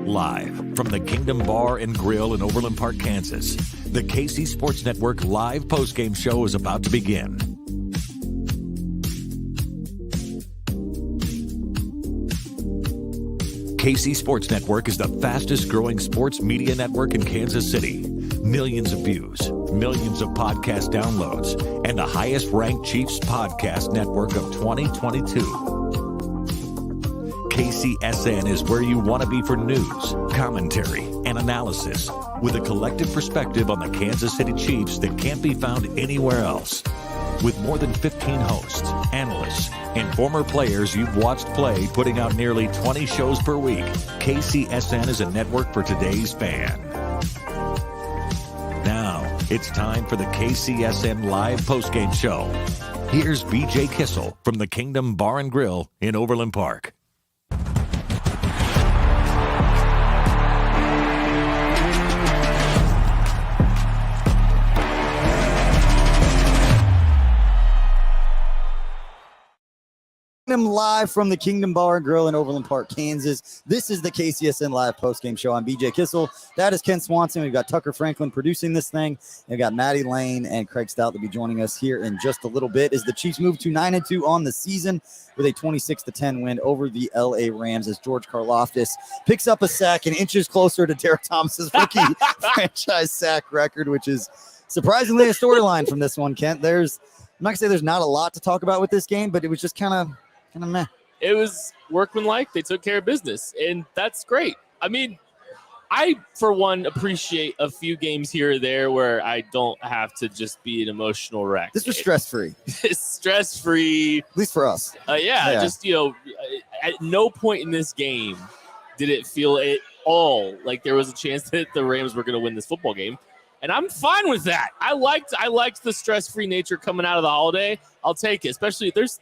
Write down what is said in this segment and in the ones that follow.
Live from the Kingdom Bar and Grille in Overland Park, Kansas, the KC Sports Network live postgame show is about to begin. KC Sports Network is the fastest growing sports media network in Kansas City. Millions of views, millions of podcast downloads, and the highest ranked Chiefs podcast network of 2022. KCSN is where you want to be for news, commentary, and analysis, with a collective perspective on the Kansas City Chiefs that can't be found anywhere else. With more than 15 hosts, analysts, and former players you've watched play putting out nearly 20 shows per week, KCSN is a network for today's fan. Now, it's time for the KCSN live postgame show. Here's BJ Kissel from the Kingdom Bar and Grille in Overland Park. Live from the Kingdom Bar and Grille in Overland Park, Kansas. This is the KCSN Live postgame show. I'm BJ Kissel. That is Ken Swanson. We've got Tucker Franklin producing this thing. We've got Maddie Lane and Craig Stout to be joining us here in just a little bit as the Chiefs move to 9-2 on the season with a 26-10 win over the LA Rams as George Karlaftis picks up a sack and inches closer to Derek Thomas's rookie franchise sack record, which is surprisingly a storyline from this one, Kent. I'm not going to say there's not a lot to talk about with this game, but it was just kind of meh. It was workmanlike. They took care of business, and that's great. I mean, I, for one, appreciate a few games here or there where I don't have to just be an emotional wreck. This was stress-free. Stress-free. At least for us. Yeah, just, at no point in this game did it feel at all like there was a chance that the Rams were going to win this football game. And I'm fine with that. I liked the stress-free nature coming out of the holiday. I'll take it, especially there's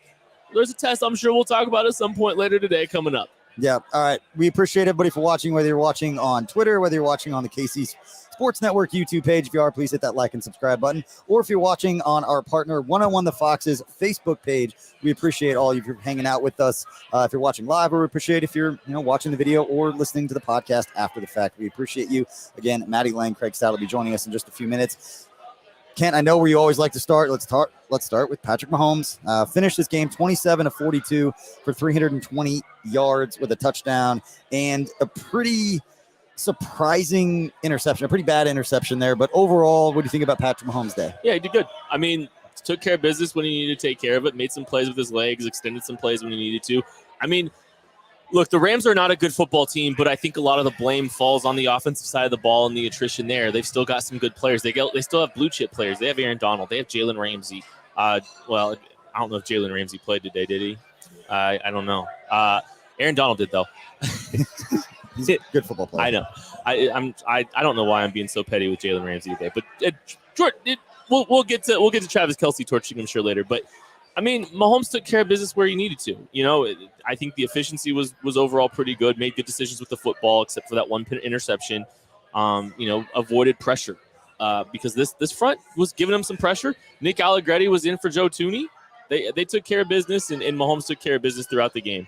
a test I'm sure we'll talk about at some point later today coming up. Yeah. All right. We appreciate everybody for watching, whether you're watching on Twitter, whether you're watching on the KC Sports Network YouTube page. If you are, please hit that like and subscribe button. Or if you're watching on our partner 101 The Fox's Facebook page, we appreciate all of you for hanging out with us. If you're watching live, we appreciate if you're watching the video or listening to the podcast after the fact. We appreciate you. Again, Maddie Lang, Craig Stout will be joining us in just a few minutes. Kent, I know where you always like to start. Let's start with Patrick Mahomes. Finished this game 27-42 for 320 yards with a touchdown and a pretty surprising interception, a pretty bad interception there. But overall, what do you think about Patrick Mahomes' day? Yeah, he did good. I mean, took care of business when he needed to take care of it, made some plays with his legs, extended some plays when he needed to. I mean, look, the Rams are not a good football team, but I think a lot of the blame falls on the offensive side of the ball and the attrition there. They've still got some good players. They still have blue-chip players. They have Aaron Donald. They have Jalen Ramsey. Well, I don't know if Jalen Ramsey played today, did he? I don't know. Aaron Donald did, though. He's a good football player. I know. I don't know why I'm being so petty with Jalen Ramsey today, but we'll get to Travis Kelce torching him sure later. But I mean, Mahomes took care of business where he needed to. I think the efficiency was overall pretty good. Made good decisions with the football, except for that one interception. Avoided pressure because this front was giving him some pressure. Nick Allegretti was in for Joe Thuney. They took care of business, and Mahomes took care of business throughout the game.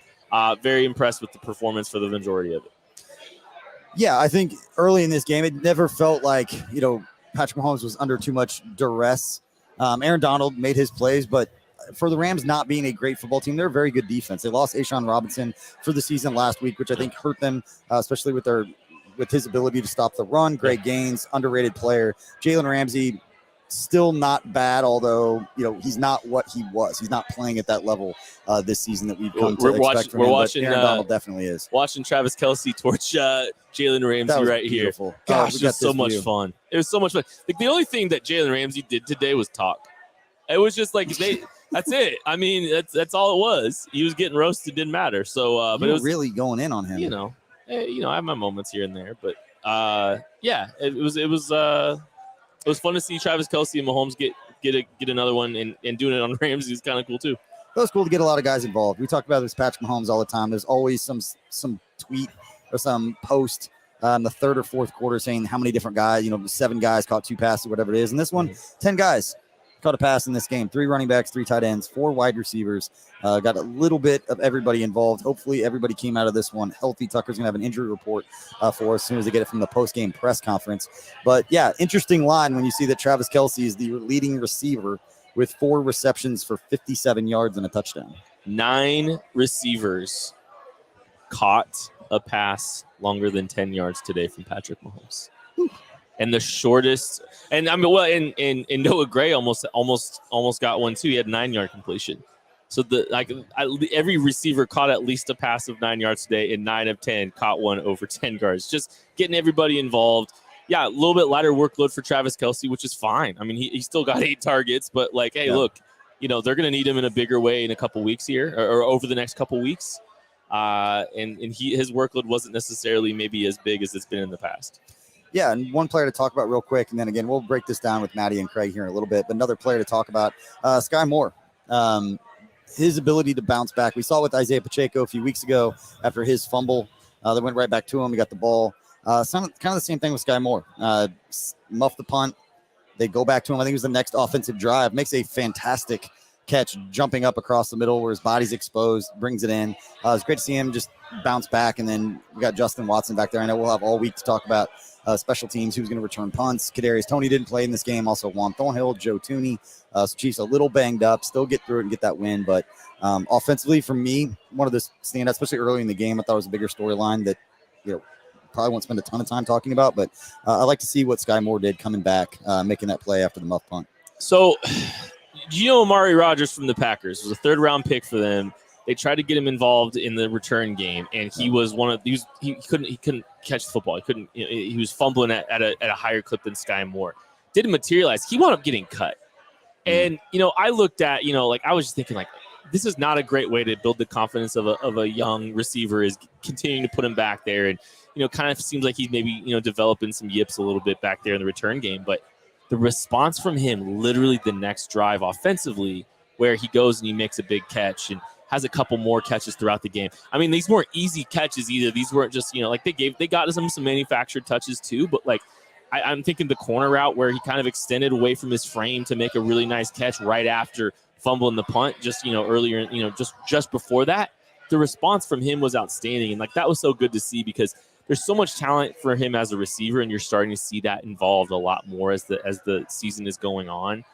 Very impressed with the performance for the majority of it. Yeah, I think early in this game, it never felt like Patrick Mahomes was under too much duress. Aaron Donald made his plays, but for the Rams not being a great football team, they're a very good defense. They lost A'Shawn Robinson for the season last week, which I think hurt them, especially with his ability to stop the run. Greg Gaines, underrated player. Jalen Ramsey, still not bad, although he's not what he was. He's not playing at that level this season that we've come to expect from him. Watching Aaron Donald definitely is. Watching Travis Kelce torch Jalen Ramsey right beautiful. Here. Gosh, it was so much fun. It was so much fun. Like, the only thing that Jalen Ramsey did today was talk. It was just like that's it. I mean, that's all it was. He was getting roasted, didn't matter. So, but it was really going in on him. I have my moments here and there, but it was fun to see Travis Kelce and Mahomes get another one and doing it on Ramsey is kind of cool too. It was cool to get a lot of guys involved. We talk about this Patrick Mahomes all the time. There's always some tweet or some post in the third or fourth quarter saying how many different guys, 7 guys caught 2 passes, whatever it is. And this one, 10 guys caught a pass in this game. 3 running backs, 3 tight ends, 4 wide receivers. Got a little bit of everybody involved. Hopefully everybody came out of this one healthy. Tucker's going to have an injury report for us as soon as they get it from the post-game press conference. But, yeah, interesting line when you see that Travis Kelce is the leading receiver with 4 receptions for 57 yards and a touchdown. 9 receivers caught a pass longer than 10 yards today from Patrick Mahomes. Whew. And the shortest, and I mean, well, and Noah Gray almost got one too. He had 9-yard completion. So every receiver caught at least a pass of 9 yards today, and 9 of 10 caught one over 10 yards. Just getting everybody involved. Yeah, a little bit lighter workload for Travis Kelce, which is fine. I mean, he still got 8 targets, but look, they're going to need him in a bigger way in a couple weeks here, or over the next couple weeks. And his workload wasn't necessarily maybe as big as it's been in the past. Yeah, and one player to talk about real quick, and then again, we'll break this down with Maddie and Craig here in a little bit, but another player to talk about, Sky Moore. His ability to bounce back. We saw with Isaiah Pacheco a few weeks ago after his fumble. They went right back to him. He got the ball. Kind of the same thing with Sky Moore. Muff the punt. They go back to him. I think it was the next offensive drive. Makes a fantastic catch jumping up across the middle where his body's exposed, brings it in. It's great to see him just bounce back. And then we got Justin Watson back there. I know we'll have all week to talk about special teams, who's going to return punts. Kadarius Toney didn't play in this game. Also Juan Thornhill, Joe Tooney. So Chiefs a little banged up, still get through it and get that win. But offensively, for me, one of the standouts, especially early in the game, I thought it was a bigger storyline that probably won't spend a ton of time talking about. But I like to see what Sky Moore did coming back, making that play after the muff punt. So, Amari Rodgers from the Packers was a 3rd-round pick for them. They tried to get him involved in the return game, and he was he couldn't catch the football. He was fumbling at a higher clip than Sky Moore. Didn't materialize. He wound up getting cut. And I looked at I was just thinking this is not a great way to build the confidence of a young receiver, is continuing to put him back there, and kind of seems like he's maybe developing some yips a little bit back there in the return game. But the response from him, literally the next drive offensively, where he goes and he makes a big catch and has a couple more catches throughout the game. I mean, these weren't easy catches either. These weren't just, they got some manufactured touches too, but I'm thinking the corner route where he kind of extended away from his frame to make a really nice catch right after fumbling the punt, just, earlier, just before that. The response from him was outstanding. And that was so good to see, because there's so much talent for him as a receiver, and you're starting to see that involved a lot more as the season is going on.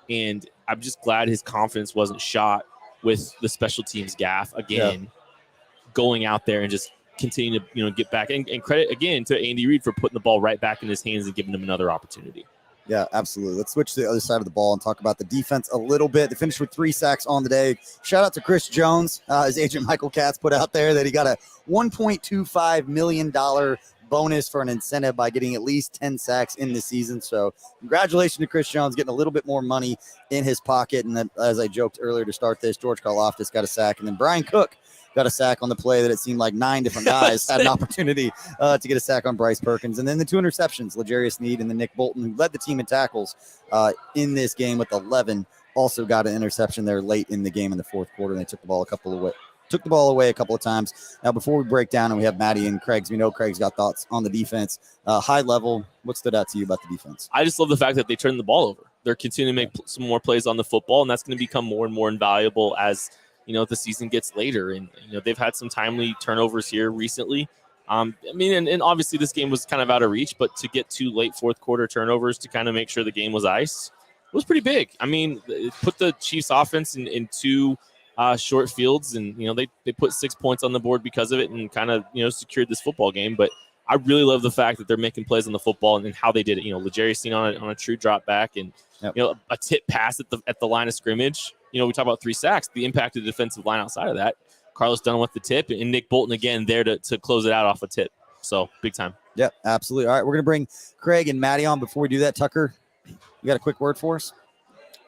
And I'm just glad his confidence wasn't shot with the special teams gaff again, going out there and just continue to get back. And credit again to Andy Reid for putting the ball right back in his hands and giving him another opportunity. Yeah, absolutely. Let's switch to the other side of the ball and talk about the defense a little bit. They finished with 3 sacks on the day. Shout out to Chris Jones. His agent Michael Katz put out there that he got a $1.25 million bonus for an incentive by getting at least 10 sacks in this season. So congratulations to Chris Jones, getting a little bit more money in his pocket. And then, as I joked earlier to start this, George Karlaftis got a sack, and then Brian Cook got a sack on the play that it seemed like 9 different guys had an opportunity to get a sack on Bryce Perkins. And then the 2 interceptions, L'Jarius Sneed and then Nick Bolton, who led the team in tackles in this game with 11, also got an interception there late in the game in the fourth quarter. And they took the ball away a couple of times. Now, before we break down and we have Maddie and Craig's, we know Craig's got thoughts on the defense. High level, what stood out to you about the defense? I just love the fact that they turned the ball over. They're continuing to make some more plays on the football, and that's going to become more and more invaluable as the season gets later. And they've had some timely turnovers here recently. And obviously this game was kind of out of reach, but to get 2 late fourth quarter turnovers to kind of make sure the game was iced, it was pretty big. I mean, it put the Chiefs offense in 2 short fields, and they put 6 points on the board because of it, and kind of secured this football game. But I really love the fact that they're making plays on the football and how they did it. L'Jarius Sneed on a true drop back, and a tip pass at the line of scrimmage. We talk about 3 sacks, the impact of the defensive line outside of that. Carlos Dunn with the tip, and Nick Bolton again there to close it out off a tip. So big time. Yeah, absolutely. All right, we're going to bring Craig and Maddie on. Before we do that, Tucker, you got a quick word for us?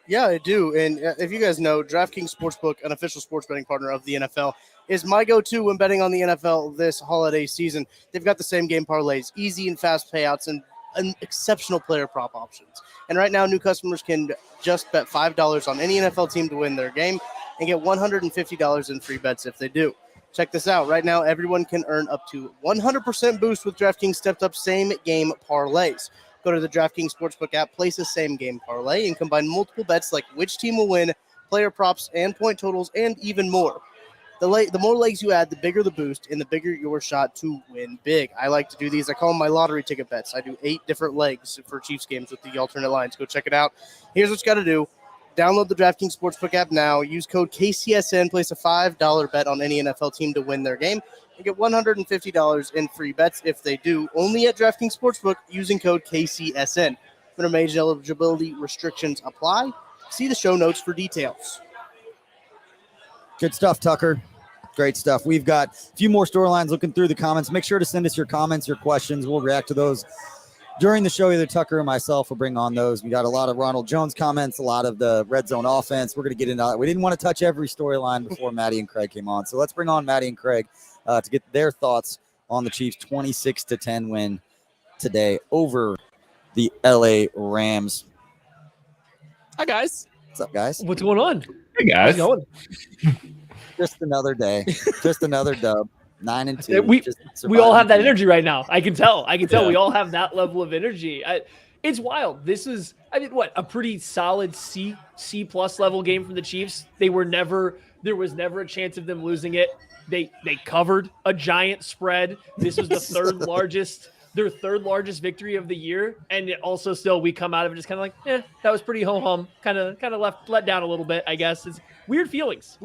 Yeah, I do. And if you guys know, DraftKings Sportsbook, an official sports betting partner of the NFL, is my go-to when betting on the NFL this holiday season. They've got the same game parlays, easy and fast payouts, and exceptional player prop options. And right now, new customers can just bet $5 on any NFL team to win their game and get $150 in free bets if they do. Check this out. Right now, everyone can earn up to 100% boost with DraftKings stepped up same game parlays. Go to the DraftKings Sportsbook app, place a same game parlay, and combine multiple bets like which team will win, player props, and point totals, and even more. The more legs you add, the bigger the boost, and the bigger your shot to win big. I like to do these. I call them my lottery ticket bets. I do 8 different legs for Chiefs games with the alternate lines. Go check it out. Here's what you got to do. Download the DraftKings Sportsbook app now. Use code KCSN. Place a $5 bet on any NFL team to win their game and get $150 in free bets if they do. Only at DraftKings Sportsbook using code KCSN. Minimum age and eligibility restrictions apply. See the show notes for details. Good stuff, Tucker. Great stuff. We've got a few more storylines looking through the comments. Make sure to send us your comments, your questions. We'll react to those during the show. Either Tucker or myself will bring on those. We got a lot of Ronald Jones comments, a lot of the red zone offense. We're going to get into that. We didn't want to touch every storyline before Maddie and Craig came on. So let's bring on Maddie and Craig to get their thoughts on the Chiefs' 26-10 win today over the LA Rams. Hi, guys. What's up, guys? What's going on? Hey guys, How's it going? Just another day. Just another dub. 9-2. We all have that energy. energy right now. I can tell. Yeah. We all have that level of energy. It's wild. This is, a pretty solid C plus level game from the Chiefs. There was never a chance of them losing it. They covered a giant spread. This was their third largest victory of the year. And it also still, we come out of it just kind of like, that was pretty ho-hum. Kind of let down a little bit, I guess. It's weird feelings.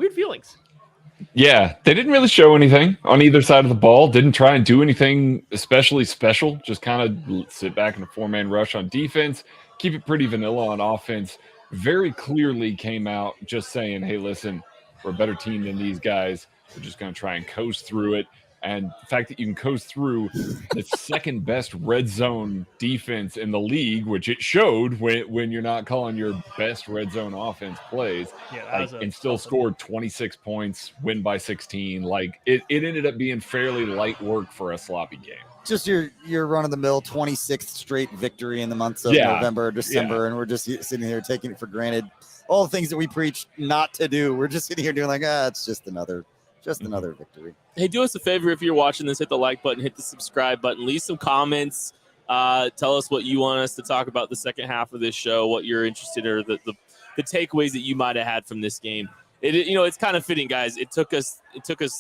yeah, they didn't really show anything on either side of the ball. Didn't try and do anything especially special. Just kind of sit back in a 4-man rush on defense. Keep it pretty vanilla on offense. Very clearly came out just saying, hey, listen, we're a better team than these guys. We're just going to try and coast through it. And the fact that you can coast through the second best red zone defense in the league, which it showed when you're not calling your best red zone offense plays, and still scored 26 points, win by 16. Like it ended up being fairly light work for a sloppy game. Just your run-of-the-mill 26th straight victory in the months of November, December, and we're just sitting here taking it for granted. All the things that we preach not to do, we're just sitting here doing like, it's just another victory. Hey, do us a favor if you're watching this, hit the like button, hit the subscribe button, leave some comments. Tell us what you want us to talk about the second half of this show, what you're interested in, or the takeaways that you might have had from this game. It's kind of fitting, guys. It took us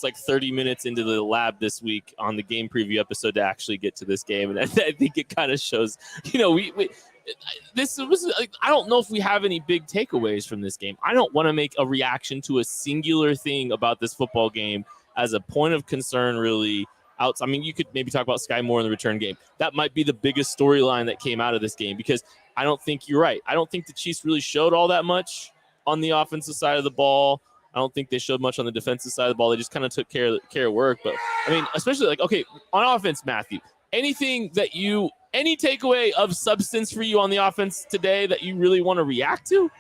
like 30 minutes into the lab this week on the game preview episode to actually get to this game, and I think it kind of shows. This was like, I don't know if we have any big takeaways from this game. I don't want to make a reaction to a singular thing about this football game as a point of concern, really. I mean, you could maybe talk about Sky Moore in the return game. That might be the biggest storyline that came out of this game, because I don't think you're right. I don't think the Chiefs really showed all that much on the offensive side of the ball. I don't think they showed much on the defensive side of the ball. They just kind of took care of work. But I mean, especially on offense, Matthew, any takeaway of substance for you on the offense today that you really want to react to?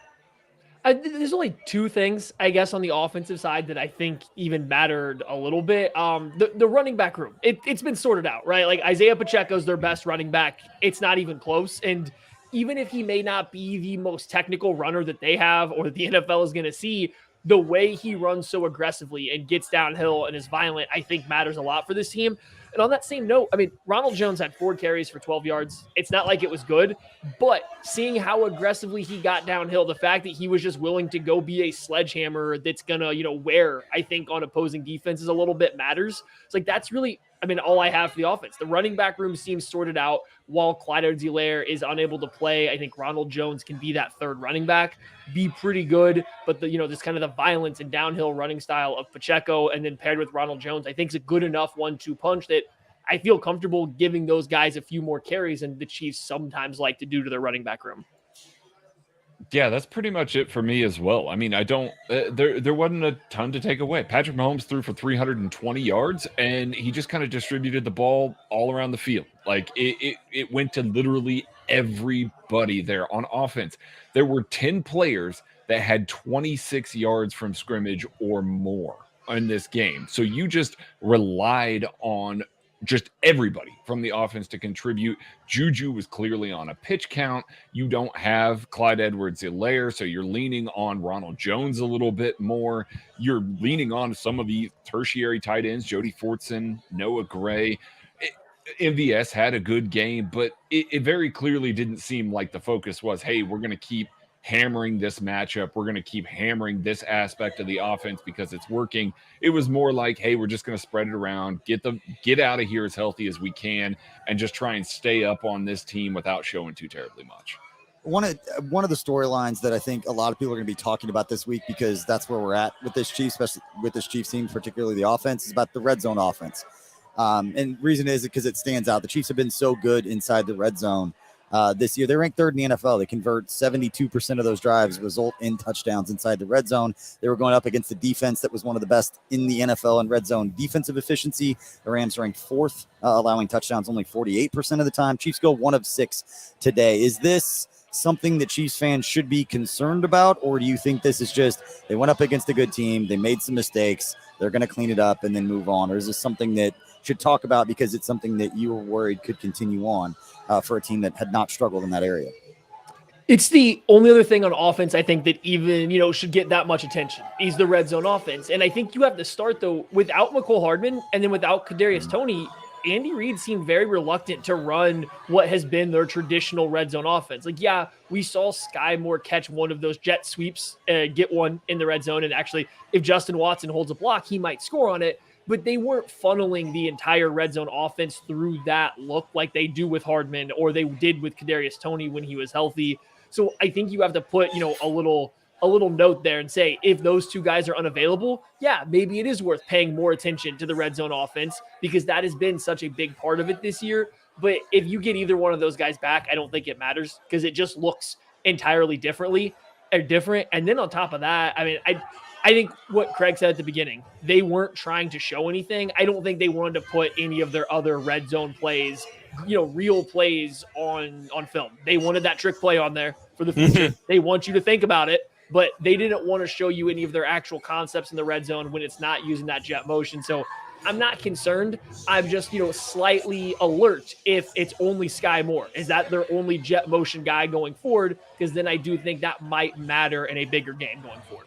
There's only 2 things, I guess, on the offensive side that I think even mattered a little bit. The running back room, it's been sorted out, right? Like Isaiah Pacheco's their best running back. It's not even close. And even if he may not be the most technical runner that they have or that the NFL is going to see, the way he runs so aggressively and gets downhill and is violent, I think matters a lot for this team. And on that same note, I mean, Ronald Jones had 4 carries for 12 yards. It's not like it was good, but seeing how aggressively he got downhill, the fact that he was just willing to go be a sledgehammer that's going to, wear, I think, on opposing defenses a little bit matters. It's like, that's really, all I have for the offense. The running back room seems sorted out. While Clyde Edwards-Helaire is unable to play, I think Ronald Jones can be that third running back, be pretty good. But this kind of the violence and downhill running style of Pacheco, and then paired with Ronald Jones, I think is a good enough 1-2 punch that I feel comfortable giving those guys a few more carries, and the Chiefs sometimes like to do to their running back room. Yeah, that's pretty much it for me as well. I mean, there wasn't a ton to take away. Patrick Mahomes threw for 320 yards, and he just kind of distributed the ball all around the field. Like it went to literally everybody there on offense. There were 10 players that had 26 yards from scrimmage or more in this game. So you just relied on just everybody from the offense to contribute. Juju was clearly on a pitch count. You don't have Clyde Edwards-Helaire, so you're leaning on Ronald Jones a little bit more. You're leaning on some of the tertiary tight ends, Jody Fortson, Noah Gray. MVS had a good game, but it very clearly didn't seem like the focus was, hey, we're going to keep hammering this matchup. We're going to keep hammering this aspect of the offense because it's working. It was more like, hey, we're just going to spread it around, get out of here as healthy as we can, and just try and stay up on this team without showing too terribly much. One of the storylines that I think a lot of people are going to be talking about this week, because that's where we're at with this Chiefs, especially with this Chiefs team, particularly the offense, is about the red zone offense. And the reason is because it stands out. The Chiefs have been so good inside the red zone this year. They're ranked third in the NFL. They convert 72% of those drives result in touchdowns inside the red zone. They were going up against the defense that was one of the best in the NFL in red zone defensive efficiency. The Rams ranked fourth, allowing touchdowns only 48% of the time. Chiefs go 1 of 6 today. Is this something that Chiefs fans should be concerned about, or do you think this is just they went up against a good team, they made some mistakes, they're going to clean it up and then move on? Or is this something that should talk about because it's something that you were worried could continue on for a team that had not struggled in that area? It's the only other thing on offense I think that even, should get that much attention is the red zone offense. And I think you have to start, though, without McCole Hardman and then without Kadarius Toney. Andy Reid seemed very reluctant to run what has been their traditional red zone offense. Like, yeah, we saw Sky Moore catch one of those jet sweeps, get one in the red zone. And actually, if Justin Watson holds a block, he might score on it. But they weren't funneling the entire red zone offense through that look like they do with Hardman or they did with Kadarius Toney when he was healthy. So I think you have to put, a little note there and say, if those two guys are unavailable, yeah, maybe it is worth paying more attention to the red zone offense because that has been such a big part of it this year. But if you get either one of those guys back, I don't think it matters because it just looks entirely different. And then on top of that, I mean, I think what Craig said at the beginning, they weren't trying to show anything. I don't think they wanted to put any of their other red zone plays, real plays on film. They wanted that trick play on there for the future. They want you to think about it, but they didn't want to show you any of their actual concepts in the red zone when it's not using that jet motion. So I'm not concerned. I'm just, slightly alert if it's only Sky Moore. Is that their only jet motion guy going forward? Because then I do think that might matter in a bigger game going forward.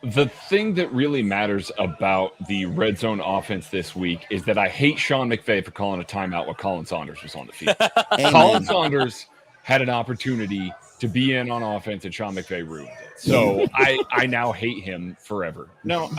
The thing that really matters about the red zone offense this week is that I hate Sean McVay for calling a timeout when Colin Saunders was on the field. Colin Saunders had an opportunity to be in on offense, and Sean McVay ruined it. So I now hate him forever. No,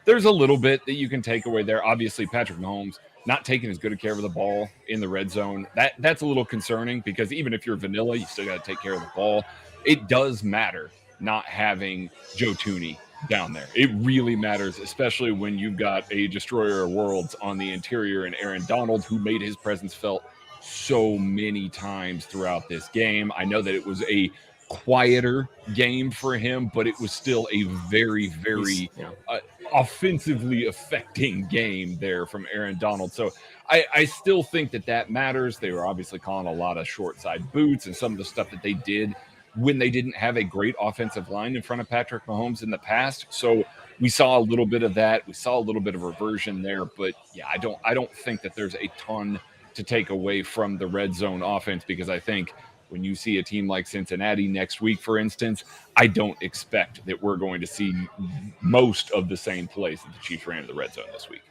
there's a little bit that you can take away there. Obviously, Patrick Mahomes not taking as good a care of the ball in the red zone. That's a little concerning because even if you're vanilla, you still got to take care of the ball. It does matter not having Joe Thuney down there. It really matters, especially when you've got a destroyer of worlds on the interior and Aaron Donald, who made his presence felt so many times throughout this game. I know that it was a quieter game for him, but it was still a very, very offensively affecting game there from Aaron Donald. So I still think that matters. They were obviously calling a lot of short side boots and some of the stuff that they did when they didn't have a great offensive line in front of Patrick Mahomes in the past. So we saw a little bit of that. We saw a little bit of reversion there, but yeah, I don't think that there's a ton to take away from the red zone offense, because I think when you see a team like Cincinnati next week, for instance, I don't expect that we're going to see most of the same plays that the Chiefs ran in the red zone this week.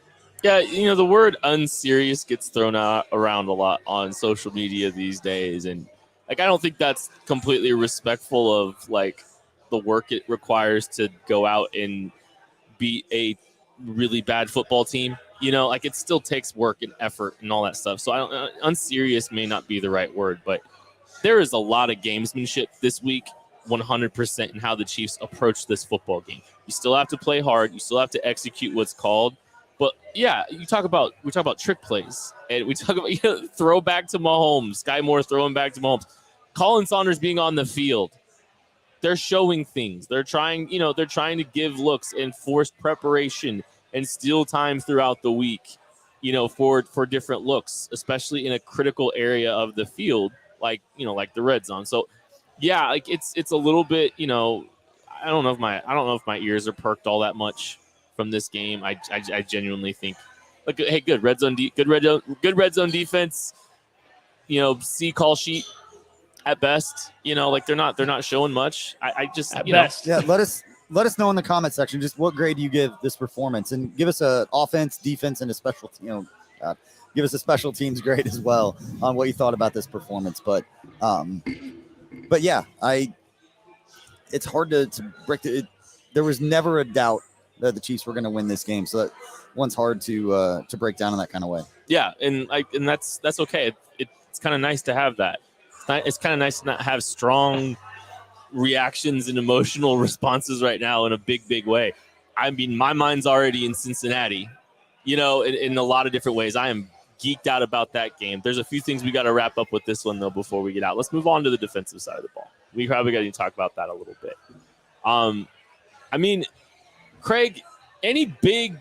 Yeah, the word unserious gets thrown around a lot on social media these days, and I don't think that's completely respectful of the work it requires to go out and beat a really bad football team. It still takes work and effort and all that stuff. So unserious may not be the right word, but there is a lot of gamesmanship this week, 100% in how the Chiefs approach this football game. You still have to play hard. You still have to execute what's called. But yeah, we talk about trick plays, and we talk about throw back to Mahomes, Sky Moore throwing back to Mahomes, Colin Saunders being on the field. They're showing things. They're trying to give looks and forced preparation and steal time throughout the week, for different looks, especially in a critical area of the field, like the red zone. So yeah, it's a little bit, I don't know if my ears are perked all that much from this game. I genuinely think Like, hey, good red zone defense. C call sheet at best. Like they're not showing much. I just At best. Yeah, let us know in the comment section just what grade you give this performance, and give us a offense, defense, and a special give us a special teams grade as well on what you thought about this performance. But yeah, it's hard to break it. There was never a doubt that the Chiefs were going to win this game, so that one's hard to break down in that kind of way. Yeah, and that's okay. It's kind of nice to have that. It's kind of nice to not have strong reactions and emotional responses right now in a big way. I mean, my mind's already in Cincinnati, in a lot of different ways. I am geeked out about that game. There's a few things we got to wrap up with this one, though, before we get out. Let's move on to the defensive side of the ball. We probably got to talk about that a little bit. I mean, Craig, any big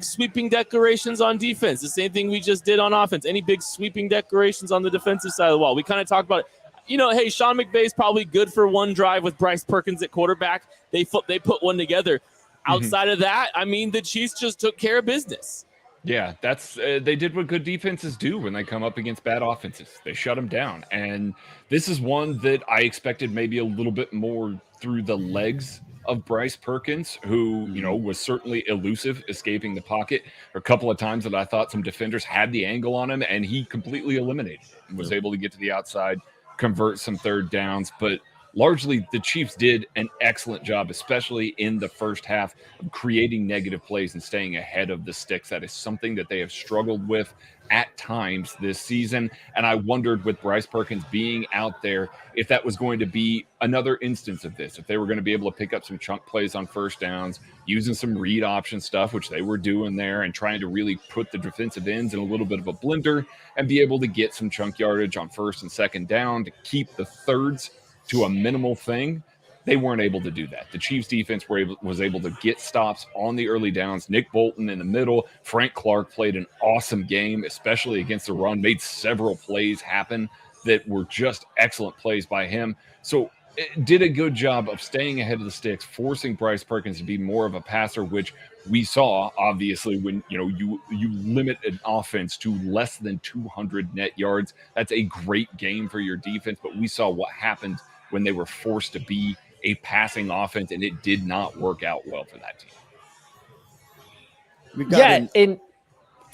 sweeping declarations on defense? The same thing we just did on offense. Any big sweeping declarations on the defensive side of the ball? We kind of talked about it. Hey, Sean McVay's probably good for one drive with Bryce Perkins at quarterback. They put one together. Outside of that, I mean, the Chiefs just took care of business. Yeah, that's they did what good defenses do when they come up against bad offenses. They shut them down. And this is one that I expected maybe a little bit more through the legs of Bryce Perkins, who, was certainly elusive, escaping the pocket. A couple of times that I thought some defenders had the angle on him, and he completely eliminated it and was able to get to the outside, convert some third downs. But largely, the Chiefs did an excellent job, especially in the first half, of creating negative plays and staying ahead of the sticks. That is something that they have struggled with at times this season. And I wondered, with Bryce Perkins being out there, if that was going to be another instance of this, if they were going to be able to pick up some chunk plays on first downs, using some read option stuff, which they were doing there, and trying to really put the defensive ends in a little bit of a blender and be able to get some chunk yardage on first and second down to keep the thirds to a minimal thing. They weren't able to do that. The Chiefs defense was able to get stops on the early downs. Nick Bolton in the middle. Frank Clark played an awesome game, especially against the run, made several plays happen that were just excellent plays by him. So it did a good job of staying ahead of the sticks, forcing Bryce Perkins to be more of a passer, which we saw, obviously, when you limit an offense to less than 200 net yards. That's a great game for your defense, but we saw what happened when they were forced to be a passing offense, and it did not work out well for that team.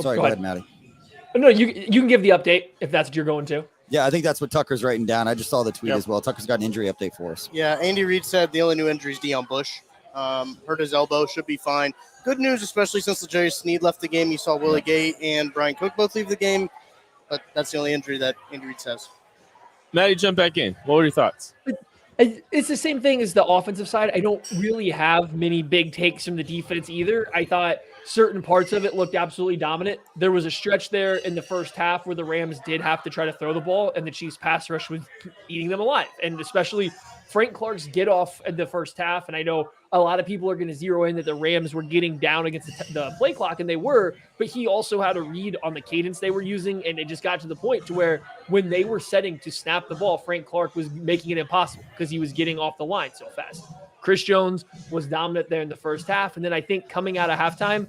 Sorry, go ahead, Maddie. No, you can give the update if that's what you're going to. Yeah, I think that's what Tucker's writing down. I just saw the tweet as well. Tucker's got an injury update for us. Yeah, Andy Reid said the only new injury is Deion Bush. Hurt his elbow, should be fine. Good news, especially since L'Jarius Sneed left the game. You saw Willie Gay and Brian Cook both leave the game, but that's the only injury that Andy Reid says. Maddie, jump back in. What were your thoughts? It's the same thing as the offensive side. I don't really have many big takes from the defense either. I thought certain parts of it looked absolutely dominant. There was a stretch there in the first half where the Rams did have to try to throw the ball, and the Chiefs pass rush was eating them alive. And especially Frank Clark's get off in the first half. And I know a lot of people are going to zero in that the Rams were getting down against the play clock, and they were, but he also had a read on the cadence they were using. And it just got to the point to where when they were setting to snap the ball, Frank Clark was making it impossible because he was getting off the line so fast. Chris Jones was dominant there in the first half. And then I think coming out of halftime,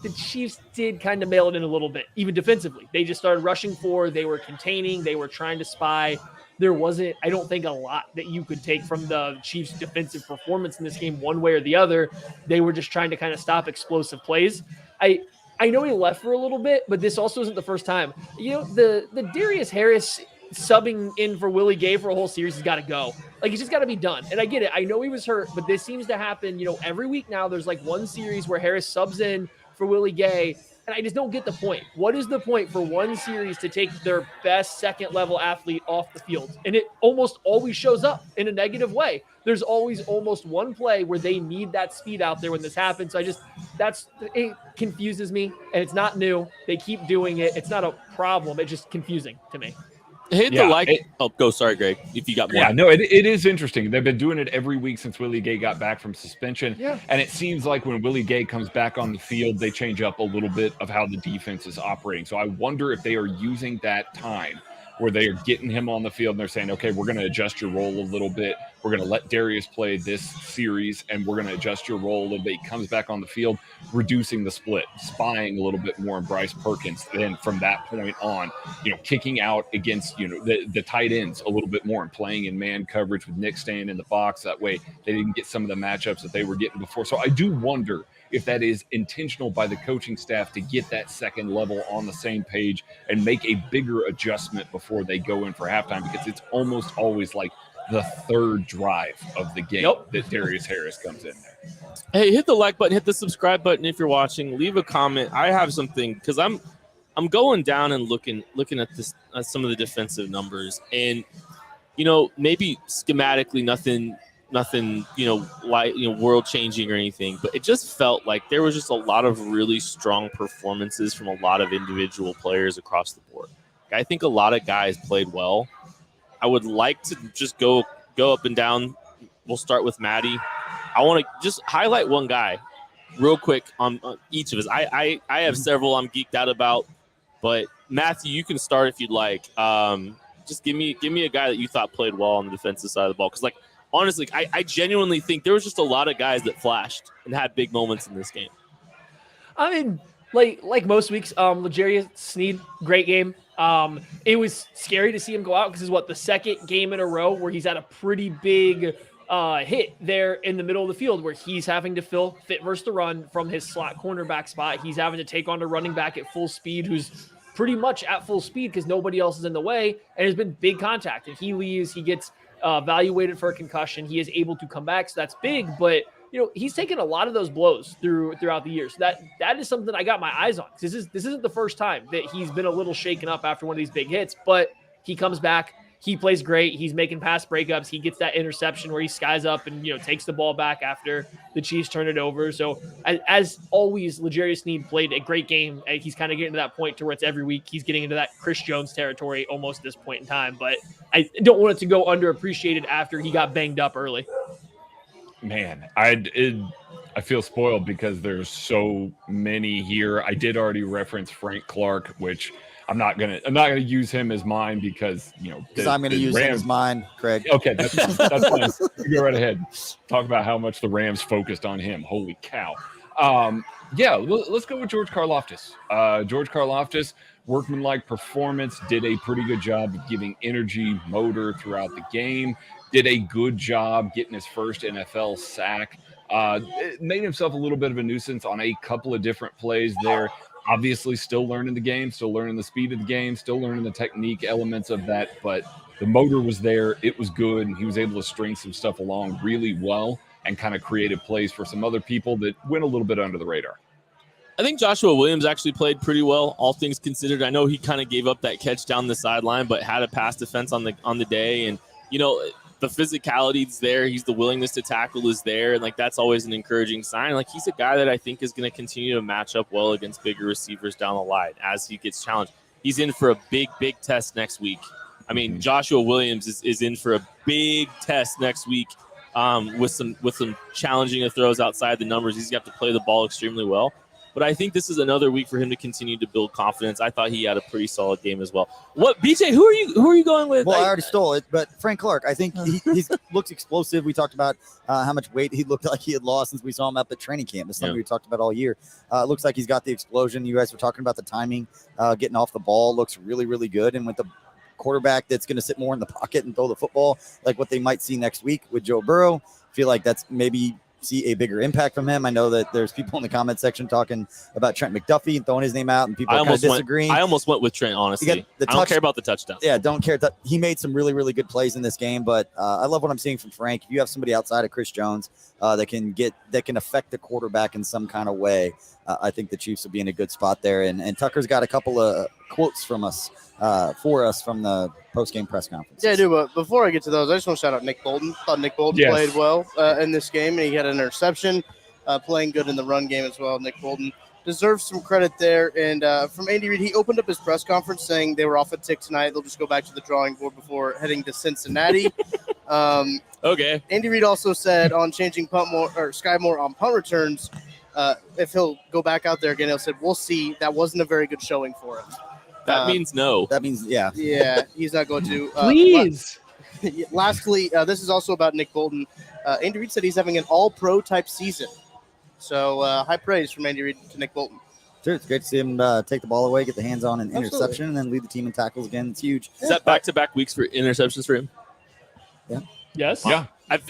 the Chiefs did kind of mail it in a little bit, even defensively. They just started rushing forward. They were containing. They were trying to spy. There wasn't, I don't think, a lot that you could take from the Chiefs' defensive performance in this game one way or the other. They were just trying to kind of stop explosive plays. I know he left for a little bit, but this also isn't the first time. The Darius Harris subbing in for Willie Gay for a whole series has got to go. Like, it's just got to be done. And I get it. I know he was hurt, but this seems to happen, every week now. There's like one series where Harris subs in for Willie Gay, and I just don't get the point. What is the point for one series to take their best second-level athlete off the field? And it almost always shows up in a negative way. There's always almost one play where they need that speed out there when this happens. So it confuses me, and it's not new. They keep doing it. It's not a problem. It's just confusing to me. Go. Sorry, Greg, if you got more. Yeah, no, it is interesting. They've been doing it every week since Willie Gay got back from suspension. Yeah. And it seems like when Willie Gay comes back on the field, they change up a little bit of how the defense is operating. So I wonder if they are using that time where they are getting him on the field and they're saying, okay, we're going to adjust your role a little bit. We're going to let Darius play this series, and we're going to adjust your role a little bit. He comes back on the field, reducing the split, spying a little bit more in Bryce Perkins. Then from that point on, kicking out against, the tight ends a little bit more and playing in man coverage with Nick staying in the box. That way they didn't get some of the matchups that they were getting before. So I do wonder if that is intentional by the coaching staff to get that second level on the same page and make a bigger adjustment before they go in for halftime, because it's almost always like the third drive of the game that Darius Harris comes in there. Hey, hit the like button, hit the subscribe button if you're watching. Leave a comment. I have something because I'm going down and looking at this some of the defensive numbers, and maybe schematically nothing world changing or anything, but it just felt like there was just a lot of really strong performances from a lot of individual players across the board. I think a lot of guys played well. I would like to just go up and down. We'll start with Maddie. I want to just highlight one guy real quick on each of us. I have several I'm geeked out about, but Matthew, you can start if you'd like. Just give me a guy that you thought played well on the defensive side of the ball, because honestly, I genuinely think there was just a lot of guys that flashed and had big moments in this game. I mean, like most weeks, L'Jarius Sneed, great game. It was scary to see him go out because it's the second game in a row where he's had a pretty big hit there in the middle of the field, where he's having to fill fit versus the run from his slot cornerback spot. He's having to take on a running back at full speed who's pretty much at full speed because nobody else is in the way, and there's been big contact, and he leaves, he gets evaluated for a concussion. He is able to come back, so that's big, but he's taken a lot of those blows throughout the years. So that is something I got my eyes on. This isn't the first time that he's been a little shaken up after one of these big hits, but he comes back. He plays great. He's making pass breakups. He gets that interception where he skies up and takes the ball back after the Chiefs turn it over. So as always, L'Jarius Sneed played a great game. He's kind of getting to that point to where it's every week he's getting into that Chris Jones territory almost at this point in time. But I don't want it to go underappreciated after he got banged up early. Man, I feel spoiled because there's so many here. I did already reference Frank Clark, which I'm not gonna use him as mine because I'm gonna use him as mine, Craig. Okay, that's fine. You go right ahead. Talk about how much the Rams focused on him. Holy cow! Let's go with George Karlaftis. George Karlaftis, workmanlike performance, did a pretty good job of giving energy, motor throughout the game. Did a good job getting his first NFL sack. Made himself a little bit of a nuisance on a couple of different plays there. Obviously still learning the game, still learning the speed of the game, still learning the technique elements of that, but the motor was there. It was good, and he was able to string some stuff along really well and kind of created plays for some other people that went a little bit under the radar. I think Joshua Williams actually played pretty well, all things considered. I know he kind of gave up that catch down the sideline, but had a pass defense on the day, and the physicality is there. The willingness to tackle is there. And that's always an encouraging sign. He's a guy that I think is going to continue to match up well against bigger receivers down the line as he gets challenged. He's in for a big, big test next week. I mean, Joshua Williams is in for a big test next week with some challenging of throws outside the numbers. He's got to play the ball extremely well. But I think this is another week for him to continue to build confidence. I thought he had a pretty solid game as well. What, BJ? Who are you going with? Well, I already stole it, but Frank Clark. I think he looks explosive. We talked about how much weight he looked like he had lost since we saw him up at training camp. It's something we talked about all year. Looks like he's got the explosion. You guys were talking about the timing, getting off the ball. Looks really, really good. And with the quarterback that's going to sit more in the pocket and throw the football, like what they might see next week with Joe Burrow, feel like that's maybe see a bigger impact from him. I know that there's people in the comment section talking about Trent McDuffie and throwing his name out, and people are kind of disagreeing. I almost went with Trent, honestly. I don't care about the touchdown. Yeah, don't care. He made some really, really good plays in this game, but I love what I'm seeing from Frank. If you have somebody outside of Chris Jones that can affect the quarterback in some kind of way, I think the Chiefs will be in a good spot there. And Tucker's got a couple of quotes from us for us from the post-game press conference. Yeah, I do. But before I get to those, I just want to shout out Nick Bolton. Thought Nick Bolton played well in this game, and he had an interception, playing good in the run game as well. Nick Bolton deserves some credit there. And from Andy Reid, he opened up his press conference saying they were off a tick tonight. They'll just go back to the drawing board before heading to Cincinnati. Okay. Andy Reid also said on changing Sky Moore on punt returns, if he'll go back out there again, he'll said, we'll see. That wasn't a very good showing for him. That means no. That means, yeah. Yeah, he's not going to. Please. Lastly, this is also about Nick Bolton. Andy Reid said he's having an all-pro type season. So high praise from Andy Reid to Nick Bolton. Sure, it's great to see him take the ball away, get the hands on an Absolutely. interception, and then lead the team in tackles again. It's huge. Is that back-to-back weeks for interceptions for him? Yes. Yeah.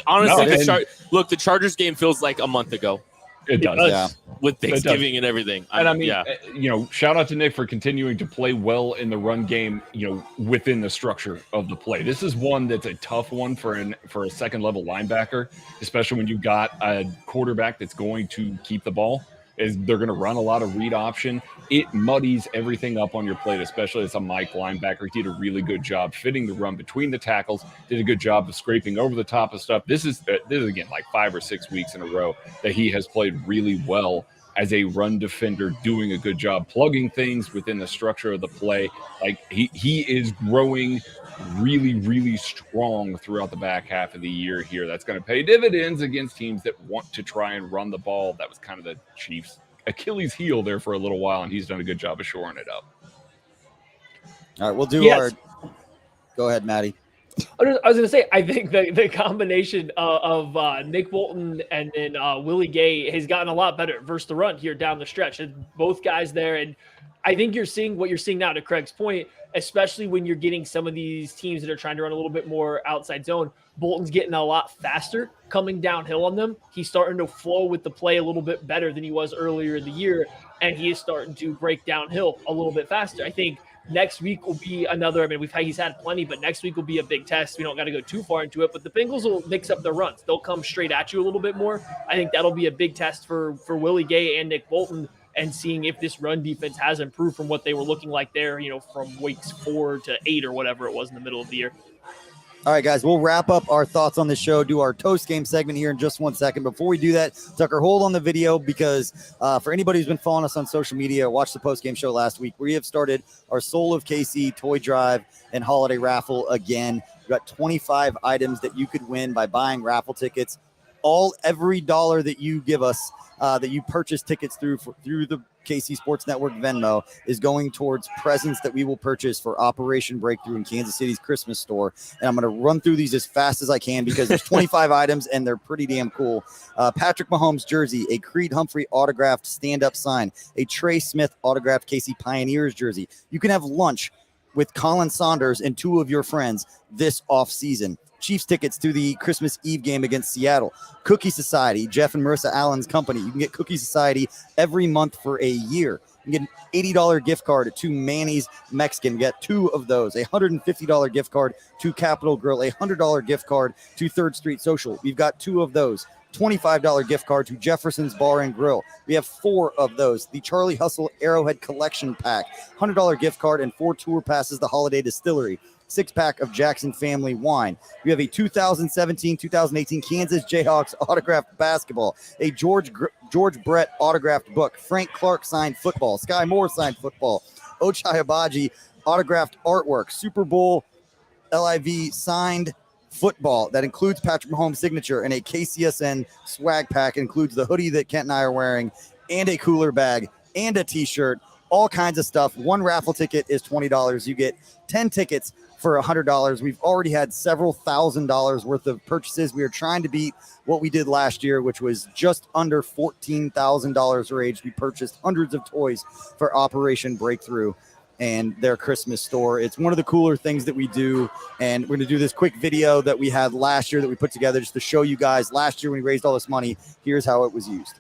Honestly, No, the Chargers game feels like a month ago It does. Yeah. with Thanksgiving and everything. And I mean, yeah. Shout out to Nick for continuing to play well in the run game, within the structure of the play. This is one that's a tough one for a second level linebacker, especially when you've got a quarterback that's going to keep the ball. They're going to run a lot of read option. It muddies everything up on your plate, especially as a Mike linebacker. He did a really good job fitting the run between the tackles, did a good job of scraping over the top of stuff. This is again, like 5 or 6 weeks in a row that he has played really well as a run defender, doing a good job plugging things within the structure of the play. Like he is growing really, really strong throughout the back half of the year here. That's going to pay dividends against teams that want to try and run the ball. That was kind of the Chiefs' Achilles heel there for a little while, and he's done a good job of shoring it up. All right, we'll do our – go ahead, Maddie. I was going to say, I think the combination of Nick Bolton and then Willie Gay has gotten a lot better versus the run here down the stretch. And both guys there, and I think you're seeing what you're seeing now, to Craig's point, especially when you're getting some of these teams that are trying to run a little bit more outside zone. Bolton's getting a lot faster coming downhill on them. He's starting to flow with the play a little bit better than he was earlier in the year, and he is starting to break downhill a little bit faster. I think next week will be another. I mean, he's had plenty, but next week will be a big test. We don't got to go too far into it, but the Bengals will mix up their runs. They'll come straight at you a little bit more. I think that'll be a big test for Willie Gay and Nick Bolton, and seeing if this run defense has improved from what they were looking like there, from weeks 4 to 8 or whatever it was in the middle of the year. All right, guys, we'll wrap up our thoughts on the show, do our toast game segment here in just 1 second. Before we do that, Tucker, hold on the video, because for anybody who's been following us on social media, watched the post game show last week, we have started our Soul of KC toy drive and holiday raffle again. We've got 25 items that you could win by buying raffle tickets. Every dollar that you give us, that you purchase tickets through the KC Sports Network Venmo, is going towards presents that we will purchase for Operation Breakthrough in Kansas City's Christmas store. And I'm going to run through these as fast as I can because there's 25 items and they're pretty damn cool. Patrick Mahomes jersey, a Creed Humphrey autographed stand-up sign, a Trey Smith autographed KC Pioneers jersey. You can have lunch with Colin Saunders and 2 of your friends this off-season. Chiefs tickets to the Christmas Eve game against Seattle. Cookie Society, Jeff and Marissa Allen's company. You can get Cookie Society every month for a year. You can get an $80 gift card to Manny's Mexican. Get 2 of those. A $150 gift card to Capitol Grill. A $100 gift card to 3rd Street Social. We've got 2 of those. $25 gift card to Jefferson's Bar and Grill. We have 4 of those. The Charlie Hustle Arrowhead Collection Pack. $100 gift card and 4 tour passes to Holiday Distillery. 6-pack of Jackson Family Wine. We have a 2017-2018 Kansas Jayhawks autographed basketball, a George Brett autographed book, Frank Clark signed football, Sky Moore signed football, Ochai Abaji autographed artwork, Super Bowl LIV signed football that includes Patrick Mahomes' signature, and a KCSN swag pack. It includes the hoodie that Kent and I are wearing, and a cooler bag, and a t-shirt, all kinds of stuff. 1 raffle ticket is $20. You get 10 tickets for $100. We've already had several $1,000s worth of purchases. We are trying to beat what we did last year, which was just under $14,000 raised. We purchased hundreds of toys for Operation Breakthrough and their Christmas store. It's one of the cooler things that we do, and we're going to do this quick video that we had last year that we put together just to show you guys. Last year when we raised all this money, here's how it was used.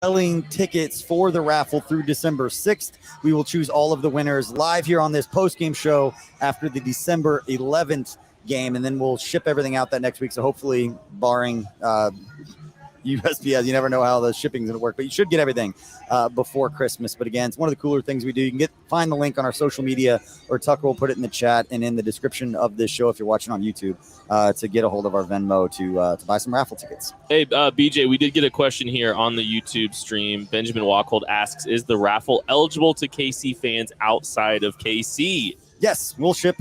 Selling tickets for the raffle through December 6th. We will choose all of the winners live here on this post-game show after the December 11th game, and then we'll ship everything out that next week. So hopefully, barring USPS. You never know how the shipping's going to work, but you should get everything before Christmas. But again, it's one of the cooler things we do. You can find the link on our social media, or Tucker will put it in the chat and in the description of this show if you're watching on YouTube, to get a hold of our Venmo to buy some raffle tickets. Hey, BJ, we did get a question here on the YouTube stream. Benjamin Walkhold asks, is the raffle eligible to KC fans outside of KC? Yes, we'll ship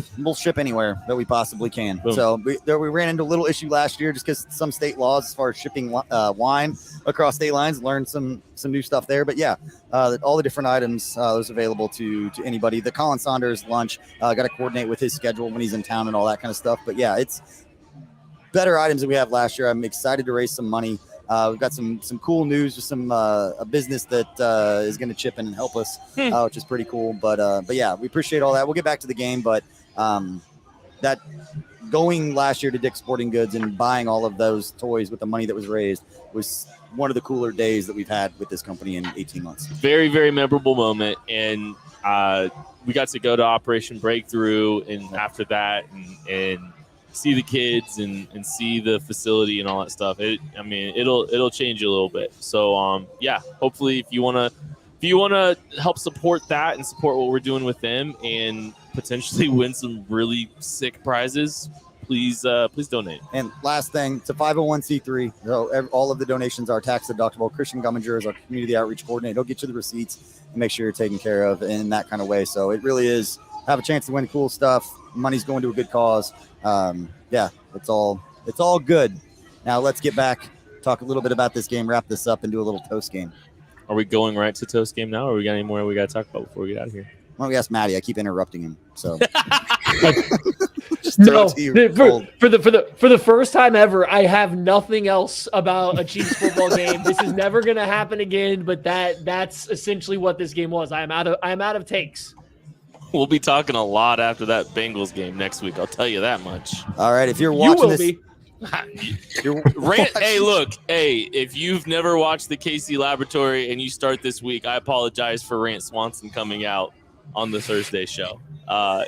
anywhere that we possibly can. Boom. So we ran into a little issue last year just because some state laws as far as shipping wine across state lines. Learned some new stuff there. But yeah, all the different items, those available to anybody. The Colin Saunders lunch, got to coordinate with his schedule when he's in town and all that kind of stuff. But yeah, it's better items than we have last year. I'm excited to raise some money. We've got some cool news with some a business that is going to chip in and help us, which is pretty cool. But yeah, we appreciate all that. We'll get back to the game, but that going last year to Dick's Sporting Goods and buying all of those toys with the money that was raised was one of the cooler days that we've had with this company in 18 months. Very, very memorable moment, and we got to go to Operation Breakthrough, and after that, and see the kids and see the facility and all that stuff. It'll change you a little bit. So yeah, hopefully if you want to help support that and support what we're doing with them and potentially win some really sick prizes, please donate. And last thing, it's a 501c3. So all of the donations are tax deductible. Christian Gumminger is our community outreach coordinator. He'll get you the receipts and make sure you're taken care of in that kind of way. So it really is have a chance to win cool stuff. Money's going to a good cause. Yeah, it's all good. Now let's get back, talk a little bit about this game, wrap this up, and do a little toast game. Are we going right to toast game now, or we got any more we got to talk about before we get out of here? Why don't we ask Maddie? I keep interrupting him. So no, for the first time ever, I have nothing else about a Chiefs football game. This is never going to happen again. But that's essentially what this game was. I'm out of takes. We'll be talking a lot after that Bengals game next week. I'll tell you that much. All right, if you're watching this, Hey, look, if you've never watched the KC Laboratory and you start this week, I apologize for Rant Swanson coming out on the Thursday show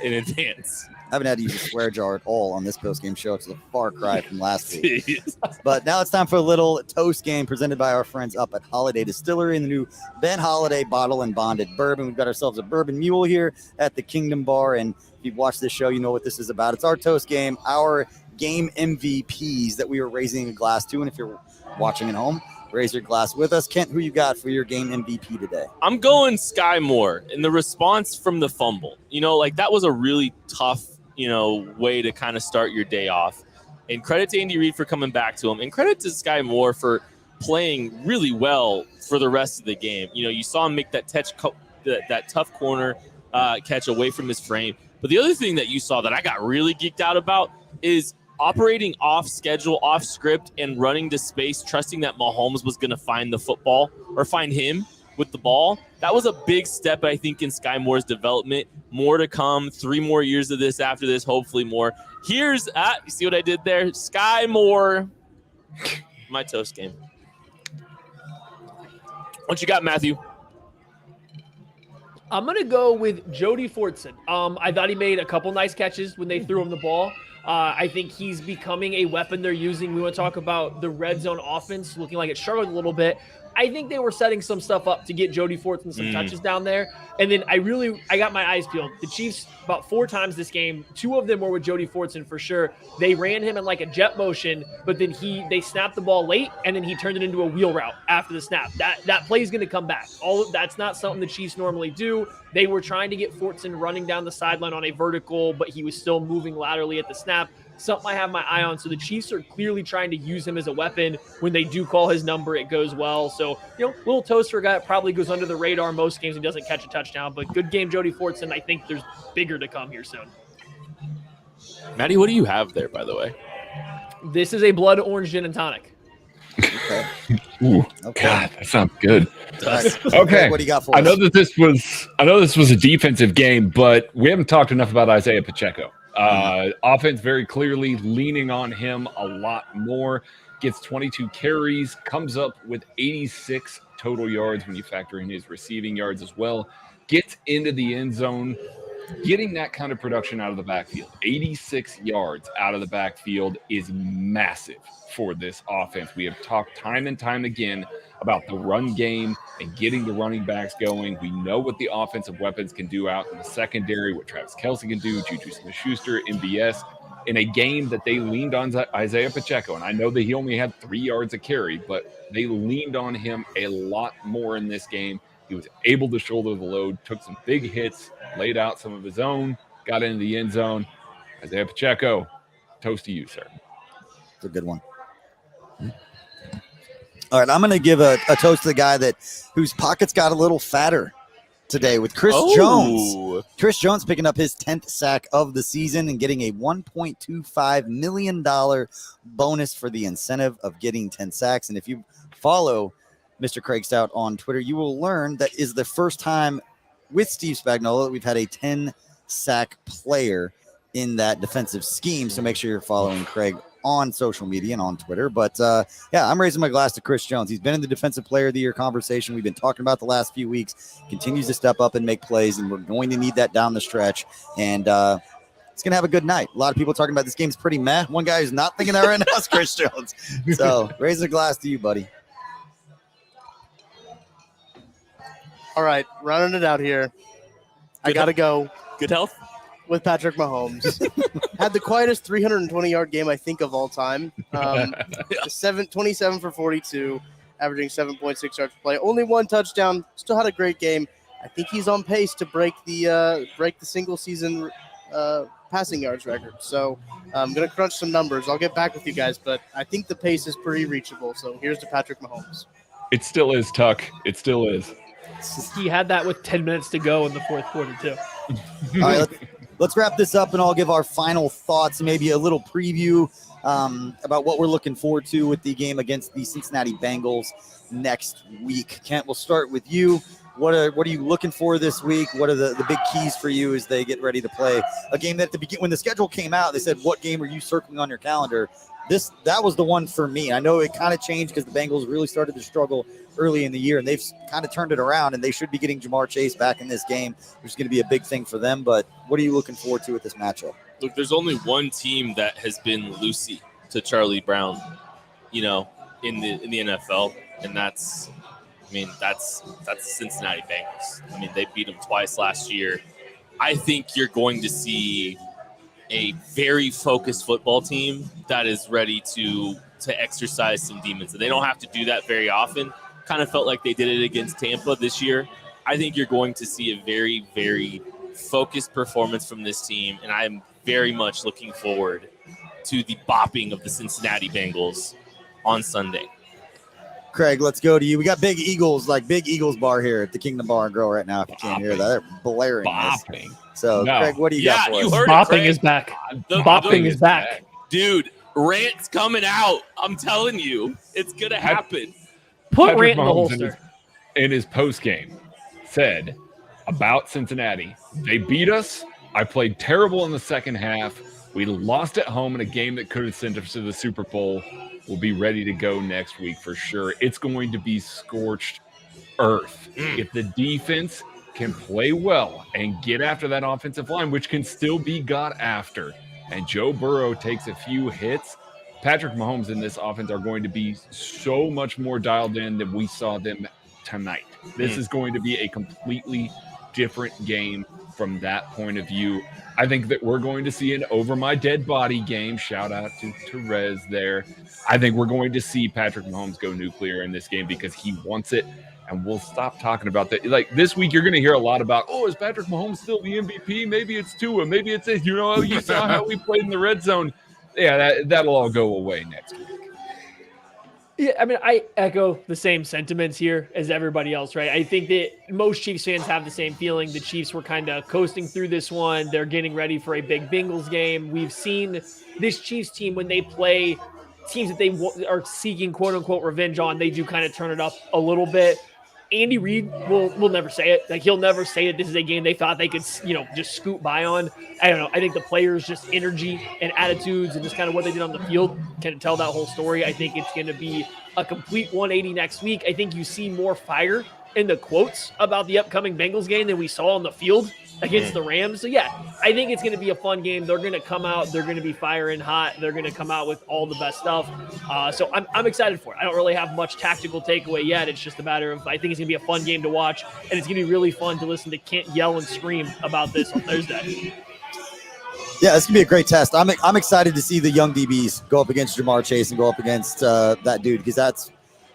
in advance. I haven't had to use a swear jar at all on this post-game show. It's a far cry from last week. But now it's time for a little toast game presented by our friends up at Holiday Distillery and the new Ben Holiday Bottle and Bonded Bourbon. We've got ourselves a bourbon mule here at the Kingdom Bar, and if you've watched this show, you know what this is about. It's our toast game, our game MVPs that we are raising a glass to. And if you're watching at home, raise your glass with us. Kent, who you got for your game MVP today? I'm going Sky Moore. And the response from the fumble, that was a really tough way to kind of start your day off. And credit to Andy Reid for coming back to him. And credit to Sky Moore for playing really well for the rest of the game. You saw him make that tough corner catch away from his frame. But the other thing that you saw that I got really geeked out about is operating off schedule, off script, and running to space, trusting that Mahomes was going to find the football or find him with the ball. That was a big step, I think, in Sky Moore's development. More to come. 3 more years of this after this, hopefully more. Here's, you see what I did there? Sky Moore. My toast game. What you got, Matthew? I'm going to go with Jody Fortson. I thought he made a couple nice catches when they threw him the ball. I think he's becoming a weapon they're using. We want to talk about the red zone offense looking like it struggled a little bit. I think they were setting some stuff up to get Jody Fortson some touches down there. And then I got my eyes peeled. The Chiefs, about 4 times this game, 2 of them were with Jody Fortson for sure. They ran him in like a jet motion, but then they snapped the ball late, and then he turned it into a wheel route after the snap. That play is going to come back. That's not something the Chiefs normally do. They were trying to get Fortson running down the sideline on a vertical, but he was still moving laterally at the snap. Something I have my eye on. So the Chiefs are clearly trying to use him as a weapon. When they do call his number, it goes well. So, little toast for a guy that probably goes under the radar most games and doesn't catch a touchdown. But good game, Jody Fortson. I think there's bigger to come here soon. Maddie, what do you have there, by the way? This is a blood orange gin and tonic. Okay. Ooh, okay. God, that sounds good. Okay. What do you got for us? I know this was a defensive game, but we haven't talked enough about Isaiah Pacheco. Offense very clearly leaning on him a lot more. Gets 22 carries, comes up with 86 total yards when you factor in his receiving yards as well. Gets into the end zone Getting that kind of production out of the backfield, 86 yards out of the backfield, is massive for this offense. We have talked time and time again about the run game and getting the running backs going. We know what the offensive weapons can do out in the secondary, what Travis Kelce can do, Juju Smith-Schuster, MBS, in a game that they leaned on Isaiah Pacheco. And I know that he only had 3 yards a carry, but they leaned on him a lot more in this game. He was able to shoulder the load, took some big hits, laid out some of his own, got into the end zone. Isaiah Pacheco, toast to you, sir. It's a good one. All right, I'm going to give a toast to the guy whose pockets got a little fatter today with Chris Jones. Chris Jones picking up his 10th sack of the season and getting a $1.25 million bonus for the incentive of getting 10 sacks. And if you follow Mr. Craig Stout on Twitter, you will learn that is the first time with Steve Spagnuolo that we've had a 10-sack player in that defensive scheme. So make sure you're following Craig on social media and on Twitter. But yeah, I'm raising my glass to Chris Jones. He's been in the Defensive Player of the Year conversation we've been talking about the last few weeks. Continues to step up and make plays, and we're going to need that down the stretch. And it's going to have a good night. A lot of people talking about this game's pretty meh. One guy who's not thinking that right now is Chris Jones. So raise a glass to you, buddy. All right, running it out here. I got to go Good health. with Patrick Mahomes. Had the quietest 320-yard game, I think, of all time. 27 for 42, averaging 7.6 yards per play. Only one touchdown. Still had a great game. I think he's on pace to break the single-season passing yards record. So I'm going to crunch some numbers. I'll get back with you guys, but I think the pace is pretty reachable. So here's to Patrick Mahomes. It still is, Tuck. It still is. He had that with 10 minutes to go in the fourth quarter, too. All right, let's wrap this up, and I'll give our final thoughts, maybe a little preview about what we're looking forward to with the game against the Cincinnati Bengals next week. Kent, we'll start with you. What are you looking for this week? What are the big keys for you as they get ready to play a game that at the beginning, when the schedule came out, they said, what game are you circling on your calendar? That was the one for me. I know it kind of changed because the Bengals really started to struggle early in the year, and they've kind of turned it around, and they should be getting Jamar Chase back in this game, which is going to be a big thing for them. But what are you looking forward to with this matchup? Look, there's only one team that has been loosey to Charlie Brown, in the NFL, and that's the Cincinnati Bengals. They beat them twice last year. I think you're going to see a very focused football team that is ready to exercise some demons. And they don't have to do that very often. Kind of felt like they did it against Tampa this year. I think you're going to see a very, very focused performance from this team, and I'm very much looking forward to the bopping of the Cincinnati Bengals on Sunday. Craig, let's go to you. We got Big Eagles bar here at the Kingdom Bar and Grille right now. If you can't hear that, they're blaring. Bopping. So, no. Craig, what do you got for us? You heard Bopping it, is back. Bopping is back. Dude, Rant's coming out. I'm telling you, it's going to happen. Put Patrick Rant in the Mahomes holster. In his postgame said about Cincinnati, they beat us. I played terrible in the second half. We lost at home in a game that could have sent us to the Super Bowl. We'll be ready to go next week for sure. It's going to be scorched earth. If the defense can play well and get after that offensive line, which can still be got after, and Joe Burrow takes a few hits, Patrick Mahomes and this offense are going to be so much more dialed in than we saw them tonight. This is going to be a completely different game from that point of view. I think that we're going to see an over my dead body game. Shout out to Therese there. I think we're going to see Patrick Mahomes go nuclear in this game because he wants it, and we'll stop talking about that. Like this week, you're going to hear a lot about, is Patrick Mahomes still the MVP? Maybe it's Tua. Maybe it's it. You saw how we played in the red zone. Yeah, that'll all go away next week. Yeah, I echo the same sentiments here as everybody else, right? I think that most Chiefs fans have the same feeling. The Chiefs were kind of coasting through this one. They're getting ready for a big Bengals game. We've seen this Chiefs team, when they play teams that they are seeking quote-unquote revenge on, they do kind of turn it up a little bit. Andy Reid will never say it. Like, he'll never say that this is a game they thought they could, just scoot by on. I don't know. I think the players' just energy and attitudes and just kind of what they did on the field can tell that whole story. I think it's going to be a complete 180 next week. I think you see more fire in the quotes about the upcoming Bengals game than we saw on the field against the Rams. So, yeah, I think it's going to be a fun game. They're going to come out. They're going to be firing hot. They're going to come out with all the best stuff. So I'm excited for it. I don't really have much tactical takeaway yet. It's just a matter of I think it's going to be a fun game to watch, and it's going to be really fun to listen to Kent yell and scream about this on Thursday. Yeah, it's going to be a great test. I'm excited to see the young DBs go up against Jamar Chase and go up against that dude, because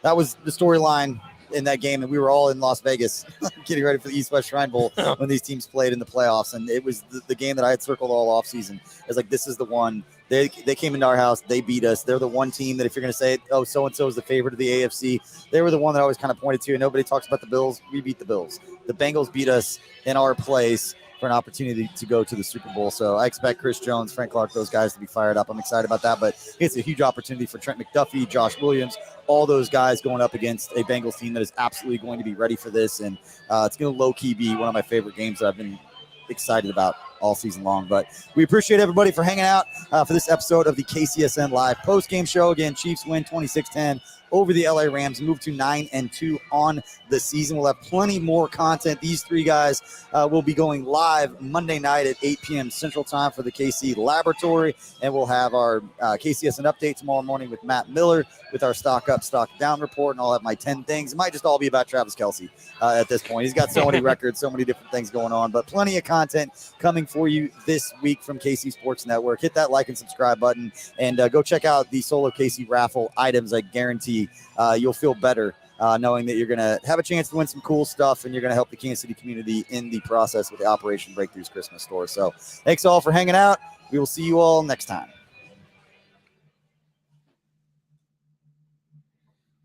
that was the storyline in that game, and we were all in Las Vegas getting ready for the East-West Shrine Bowl when these teams played in the playoffs, and it was the game that I had circled all offseason. It's like, this is the one. They came into our house. They beat us. They're the one team that if you're going to say, oh, so-and-so is the favorite of the AFC, they were the one that I always kind of pointed to, and nobody talks about the Bills. We beat the Bills. The Bengals beat us in our place for an opportunity to go to the Super Bowl. So I expect Chris Jones, Frank Clark, those guys to be fired up. I'm excited about that, but it's a huge opportunity for Trent McDuffie, Josh Williams, all those guys going up against a Bengals team that is absolutely going to be ready for this. And it's going to low-key be one of my favorite games that I've been excited about all season long. But we appreciate everybody for hanging out for this episode of the KCSN Live post-game show. Again, Chiefs win 26-10 over the LA Rams, move to 9-2 on the season. We'll have plenty more content. These three guys will be going live Monday night at 8 p.m. Central Time for the KC Laboratory, and we'll have our KCSN update tomorrow morning with Matt Miller with our stock up, stock down report, and I'll have my 10 things. It might just all be about Travis Kelce at this point. He's got so many records, so many different things going on, but plenty of content coming for you this week from KC Sports Network. Hit that like and subscribe button, and go check out the Solo KC raffle items. I guarantee you'll feel better knowing that you're going to have a chance to win some cool stuff, and you're going to help the Kansas City community in the process with the Operation Breakthroughs Christmas store. So thanks all for hanging out. We will see you all next time.